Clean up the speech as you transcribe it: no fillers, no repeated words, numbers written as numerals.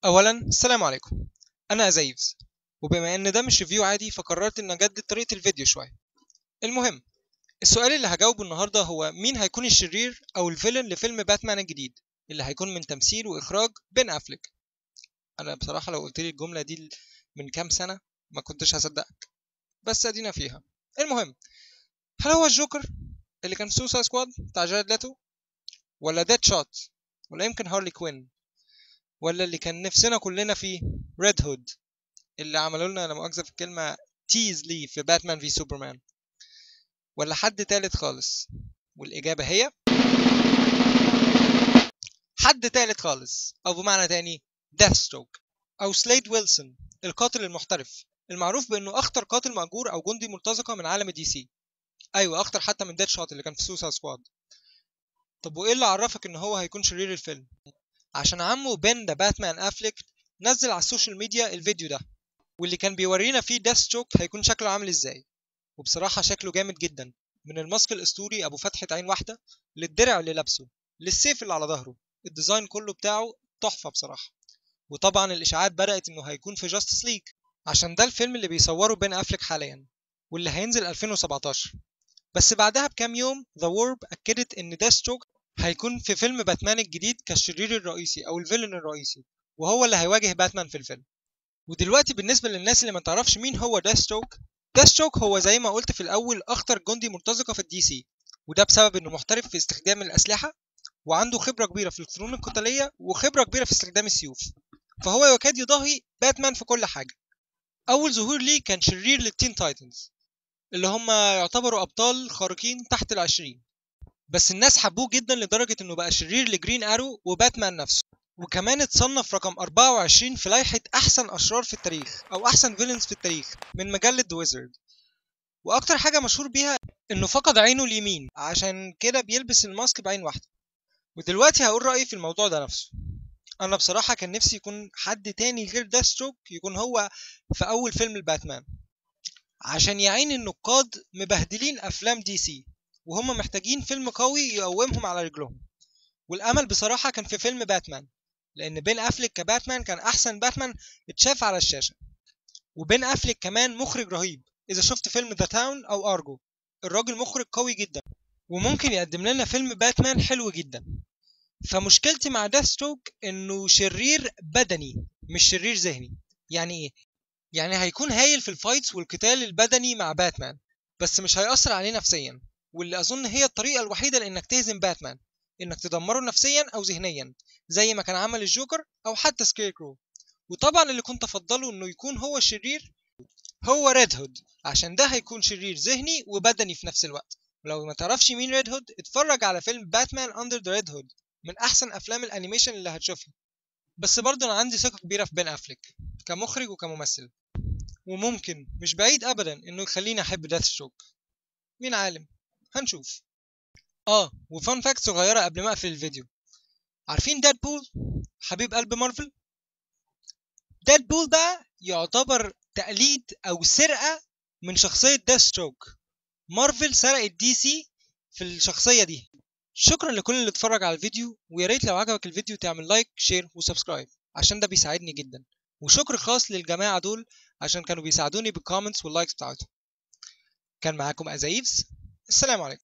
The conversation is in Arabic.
اولا السلام عليكم. انا ازايفز، وبما ان ده مش ريفيو عادي فقررت ان اجدد طريقه الفيديو شويه. المهم، السؤال اللي هجاوبه النهارده هو مين هيكون الشرير او الفيلن لفيلم باتمان الجديد اللي هيكون من تمثيل واخراج بين افليك. انا بصراحه لو قلت لي الجمله دي من كام سنه ما كنتش هصدقك، بس ادينا فيها. المهم، هل هو الجوكر اللي كان في سوسايد سكواد بتاع جاريد ليتو، ولا ديد شوت، ولا يمكن هارلي كوين، ولا اللي كان نفسنا كلنا فيه ريد هود اللي عملوا لنا لا مؤاخذة في الكلمة تيز لي في باتمان في سوبرمان، ولا حد تالت خالص؟ والإجابة هي حد تالت خالص، أو بمعنى تاني ديث ستروك، أو سليد ويلسون، القاتل المحترف المعروف بأنه أخطر قاتل مأجور أو جندي مرتزقة من عالم دي سي. أيوة، أخطر حتى من ديد شوت اللي كان في سوسايد سكواد. طب وإيه اللي عرفك إن هو هيكون شرير الفيلم؟ عشان عمه بين ذا باتمان أفليك نزل على السوشيال ميديا الفيديو ده، واللي كان بيورينا فيه ديث ستروك هيكون شكله عامل إزاي. وبصراحة شكله جامد جدا، من الماسك الأسطوري أبو فتحة عين واحدة، للدرع اللي لابسه، للسيف اللي على ظهره. الديزاين كله بتاعه تحفة بصراحة. وطبعا الإشاعات بدأت إنه هيكون في جاستس ليج، عشان ده الفيلم اللي بيصوره بين أفليك حاليا، واللي هينزل 2017. بس بعدها بكام يوم ذا وورب أكدت إن ديثستروك هيكون في فيلم باتمان الجديد كالشرير الرئيسي أو الفيلن الرئيسي، وهو اللي هيواجه باتمان في الفيلم. ودلوقتي بالنسبة للناس اللي ما تعرفش مين هو ديثستروك هو زي ما قلت في الأول أخطر جندي مرتزقة في الدي سي، وده بسبب إنه محترف في استخدام الأسلحة، وعنده خبرة كبيرة في الفنون القتالية وخبرة كبيرة في استخدام السيوف، فهو يكاد يضاهي باتمان في كل حاجة. أول ظهور ليه كان شرير للتين تايتنز، اللي هم يعتبروا أبطال خارقين تحت ال20، بس الناس حبوه جدا لدرجة إنه بقى شرير لجرين أرو وباتمان نفسه، وكمان اتصنف رقم 24 في لائحة أحسن أشرار في التاريخ أو أحسن فيلنز في التاريخ من مجلة ذا ويزرد. وأكتر حاجة مشهور بيها إنه فقد عينه اليمين، عشان كده بيلبس الماسك بعين واحدة. ودلوقتي هقول رأيي في الموضوع ده نفسه. أنا بصراحة كان نفسي يكون حد تاني غير داستروك يكون هو في أول فيلم الباتمان، عشان يعين النقاد مبهدلين أفلام دي سي، وهم محتاجين فيلم قوي يقومهم على رجلهم. والأمل بصراحة كان في فيلم باتمان، لأن بين أفليك كباتمان كان أحسن باتمان اتشاف على الشاشة. وبين أفليك كمان مخرج رهيب، إذا شفت فيلم ذا تاون أو أرجو، الراجل مخرج قوي جدا وممكن يقدم لنا فيلم باتمان حلو جدا. فمشكلتي مع داثستروك إنه شرير بدني مش شرير ذهني. يعني إيه؟ يعني هيكون هايل في الفايتس والقتال البدني مع باتمان، بس مش هيأثر عليه نفسيا، واللي أظن هي الطريقة الوحيدة لإنك تهزم باتمان، إنك تدمره نفسيا أو ذهنيا، زي ما كان عمل الجوكر أو حتى سكيركرو. وطبعا اللي كنت أفضله إنه يكون هو الشرير هو ريد هود، عشان ده هيكون شرير ذهني وبدني في نفس الوقت. ولو ما تعرفش مين ريد هود، اتفرج على فيلم باتمان أندر ذا ريد هود، من أحسن أفلام الأنيميشن اللي هتشوفها. بس برضه أنا عندي ثقة كبيرة في بين أفليك كمخرج وكممثل، وممكن مش بعيد ابدا انه يخليني احب داث ستروك. مين عالم، هنشوف. وفان فاكت صغيره قبل ما اقفل الفيديو، عارفين ديدبول حبيب قلب مارفل؟ ديدبول ده يعتبر تقليد او سرقه من شخصيه داث ستروك. مارفل سرقت دي سي في الشخصيه دي. شكرا لكل اللي اتفرج على الفيديو، ويا ريت لو عجبك الفيديو تعمل لايك شير وسبسكرايب عشان ده بيساعدني جدا. وشكر خاص للجماعه دول عشان كانوا بيساعدوني بالكومنتس واللايكس بتاعتهم. كان معاكم أزايفز، السلام عليكم.